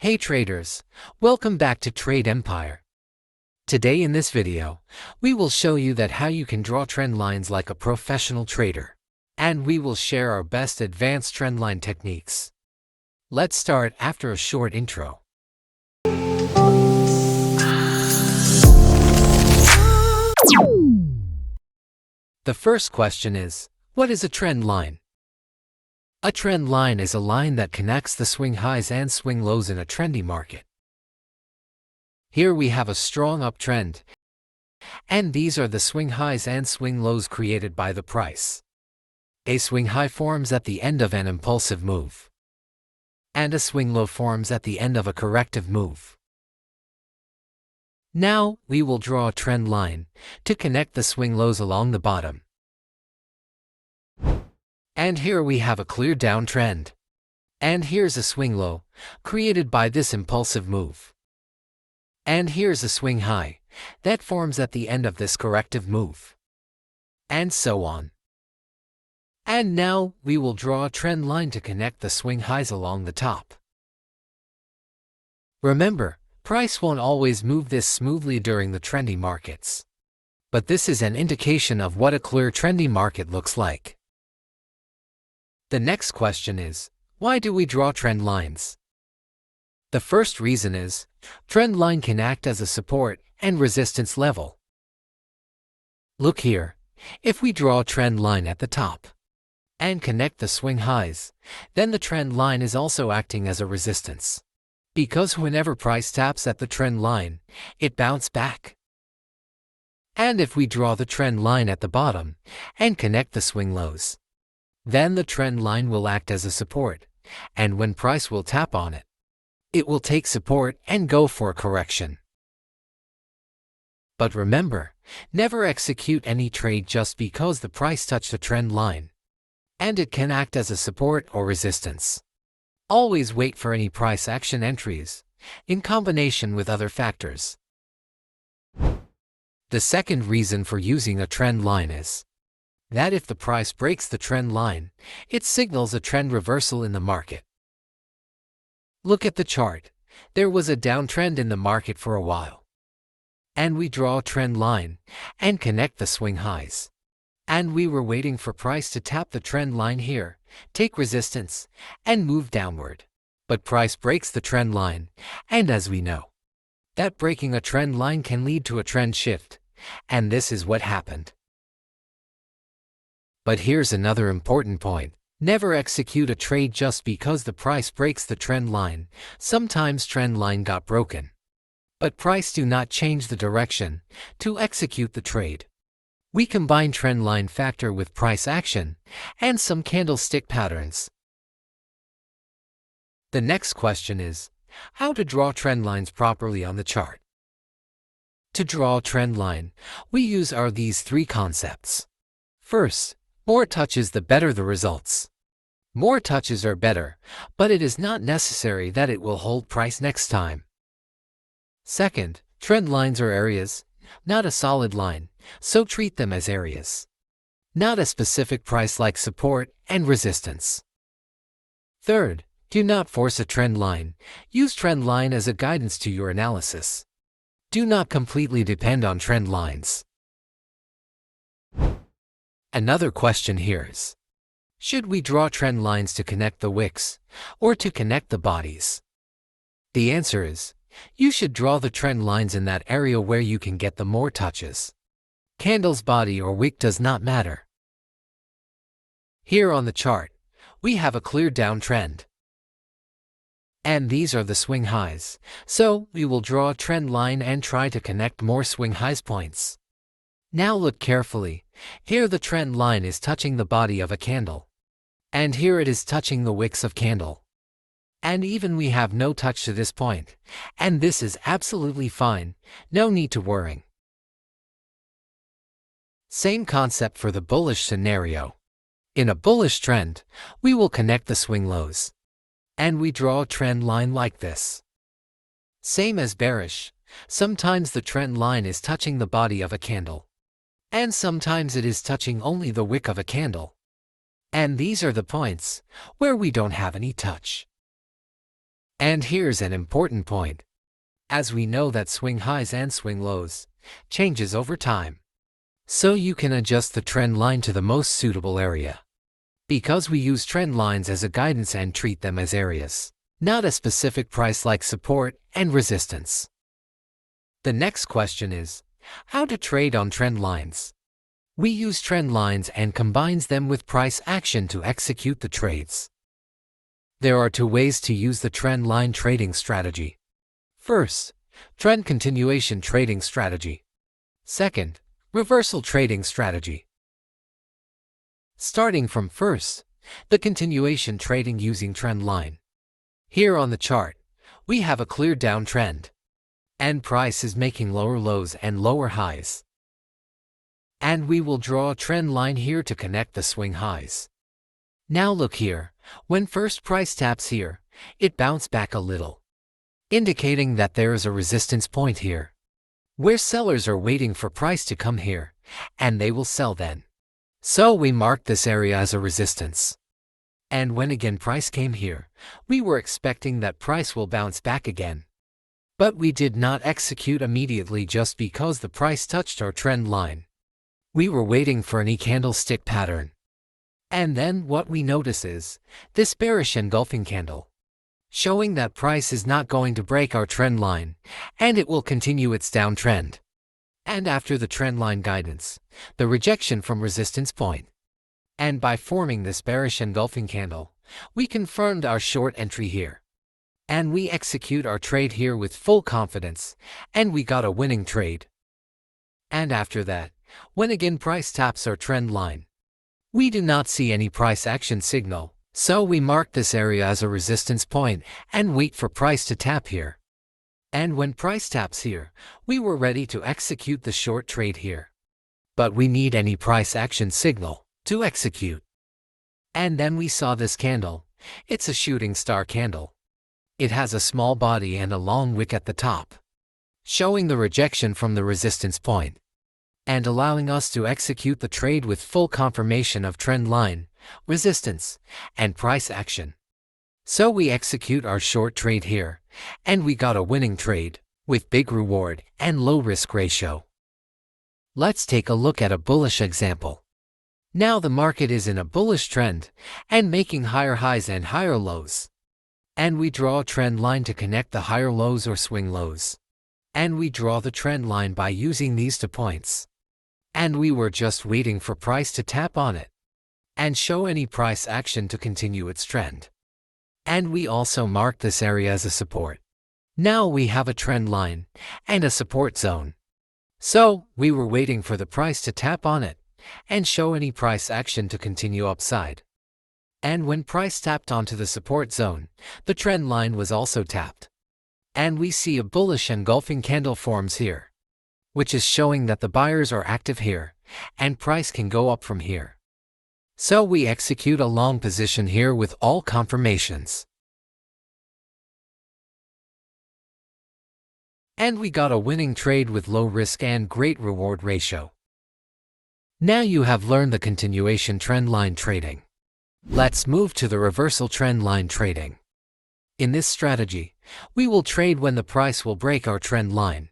Hey traders, welcome back to Trade Empire. Today in this video, we will show you that how you can draw trend lines like a professional trader. And we will share our best advanced trend line techniques. Let's start after a short intro. The first question is, what is a trend line? A trend line is a line that connects the swing highs and swing lows in a trendy market. Here we have a strong uptrend, and these are the swing highs and swing lows created by the price. A swing high forms at the end of an impulsive move, and a swing low forms at the end of a corrective move. Now, we will draw a trend line to connect the swing lows along the bottom. And here we have a clear downtrend. And here's a swing low, created by this impulsive move. And here's a swing high, that forms at the end of this corrective move. And so on. And now, we will draw a trend line to connect the swing highs along the top. Remember, price won't always move this smoothly during the trendy markets. But this is an indication of what a clear trendy market looks like. The next question is, why do we draw trend lines? The first reason is, trend line can act as a support and resistance level. Look here, if we draw a trend line at the top and connect the swing highs, then the trend line is also acting as a resistance. Because whenever price taps at the trend line, it bounces back. And if we draw the trend line at the bottom and connect the swing lows, then the trend line will act as a support, and when price will tap on it, it will take support and go for a correction. But remember, never execute any trade just because the price touched a trend line, and it can act as a support or resistance. Always wait for any price action entries, in combination with other factors. The second reason for using a trend line is that if the price breaks the trend line, it signals a trend reversal in the market. Look at the chart. There was a downtrend in the market for a while. And we draw a trend line and connect the swing highs. And we were waiting for price to tap the trend line here, take resistance, and move downward. But price breaks the trend line, and as we know, that breaking a trend line can lead to a trend shift, and this is what happened. But here's another important point. Never execute a trade just because the price breaks the trend line. Sometimes trend line got broken, but price do not change the direction to execute the trade. We combine trend line factor with price action and some candlestick patterns. The next question is, how to draw trend lines properly on the chart. To draw a trend line, we use these three concepts. First, more touches the better the results. More touches are better, but it is not necessary that it will hold price next time. Second, trend lines are areas, not a solid line, so treat them as areas, not a specific price like support and resistance. Third, do not force a trend line. Use trend line as a guidance to your analysis. Do not completely depend on trend lines. Another question here is, should we draw trend lines to connect the wicks or to connect the bodies? The answer is, you should draw the trend lines in that area where you can get the more touches. Candle's body or wick does not matter. Here on the chart, we have a clear downtrend. And these are the swing highs, so we will draw a trend line and try to connect more swing highs points. Now look carefully. Here the trend line is touching the body of a candle. And here it is touching the wicks of candle. And even we have no touch to this point. And this is absolutely fine. No need to worry. Same concept for the bullish scenario. In a bullish trend, we will connect the swing lows. And we draw a trend line like this. Same as bearish. Sometimes the trend line is touching the body of a candle. And sometimes it is touching only the wick of a candle. And these are the points where we don't have any touch. And here's an important point. As we know that swing highs and swing lows changes over time. So you can adjust the trend line to the most suitable area. Because we use trend lines as a guidance and treat them as areas, not a specific price like support and resistance. The next question is, how to trade on trend lines? We use trend lines and combines them with price action to execute the trades. There are two ways to use the trend line trading strategy. First, trend continuation trading strategy. Second, reversal trading strategy. Starting from first, the continuation trading using trend line. Here on the chart, we have a clear downtrend, and price is making lower lows and lower highs. And we will draw a trend line here to connect the swing highs. Now look here, when first price taps here, it bounced back a little, indicating that there is a resistance point here, where sellers are waiting for price to come here, and they will sell then. So we marked this area as a resistance. And when again price came here, we were expecting that price will bounce back again. But we did not execute immediately just because the price touched our trend line. We were waiting for an E-candlestick pattern. And then what we notice is this bearish engulfing candle, showing that price is not going to break our trend line, and it will continue its downtrend. And after the trendline guidance, the rejection from resistance point. And by forming this bearish engulfing candle, we confirmed our short entry here. And we execute our trade here with full confidence, and we got a winning trade. And after that, when again price taps our trend line, we do not see any price action signal, so we mark this area as a resistance point and wait for price to tap here. And when price taps here, we were ready to execute the short trade here. But we need any price action signal to execute. And then we saw this candle. It's a shooting star candle. It has a small body and a long wick at the top, showing the rejection from the resistance point, and allowing us to execute the trade with full confirmation of trend line, resistance, and price action. So we execute our short trade here, and we got a winning trade, with big reward and low risk ratio. Let's take a look at a bullish example. Now the market is in a bullish trend, and making higher highs and higher lows. And we draw a trend line to connect the higher lows or swing lows. And we draw the trend line by using these 2 points. And we were just waiting for price to tap on it, and show any price action to continue its trend. And we also marked this area as a support. Now we have a trend line and a support zone. So we were waiting for the price to tap on it and show any price action to continue upside. And when price tapped onto the support zone, the trend line was also tapped. And we see a bullish engulfing candle forms here, which is showing that the buyers are active here and price can go up from here. So we execute a long position here with all confirmations. And we got a winning trade with low risk and great reward ratio. Now you have learned the continuation trendline trading. Let's move to the reversal trendline trading. In this strategy, we will trade when the price will break our trend line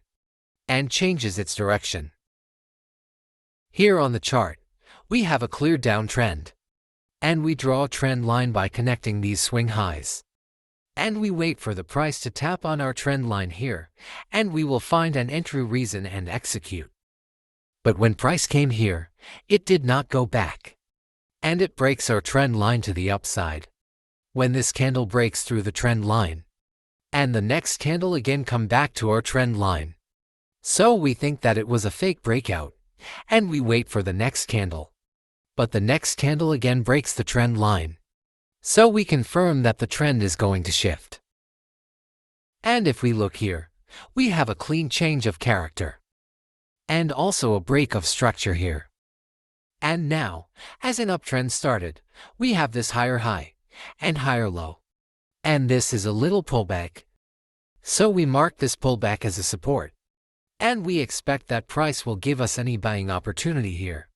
and changes its direction. Here on the chart, we have a clear downtrend, and we draw a trend line by connecting these swing highs. And we wait for the price to tap on our trend line here, and we will find an entry reason and execute. But when price came here, it did not go back, and it breaks our trend line to the upside. When this candle breaks through the trend line, and the next candle again come back to our trend line. So we think that it was a fake breakout, and we wait for the next candle. But the next candle again breaks the trend line. So we confirm that the trend is going to shift. And if we look here, we have a clean change of character, and also a break of structure here. And now, as an uptrend started, we have this higher high and higher low. And this is a little pullback. So we mark this pullback as a support. And we expect that price will give us any buying opportunity here.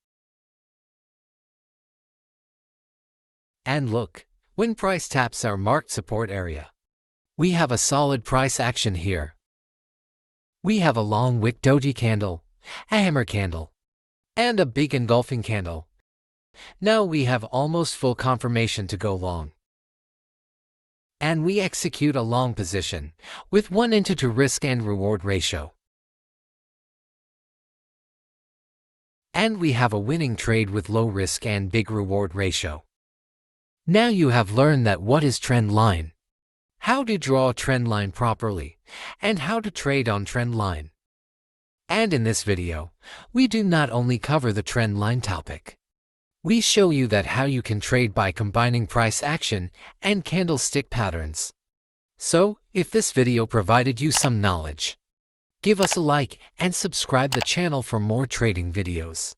And look, when price taps our marked support area, We have a solid price action here. We have a long wick doji candle, a hammer candle, and a big engulfing candle. Now we have almost full confirmation to go long. And we execute a long position with 1:2 risk and reward ratio. And we have a winning trade with low risk and big reward ratio. Now you have learned that what is trend line, how to draw a trend line properly, and how to trade on trend line. And in this video, we do not only cover the trend line topic. We show you that how you can trade by combining price action and candlestick patterns. So, if this video provided you some knowledge, give us a like and subscribe the channel for more trading videos.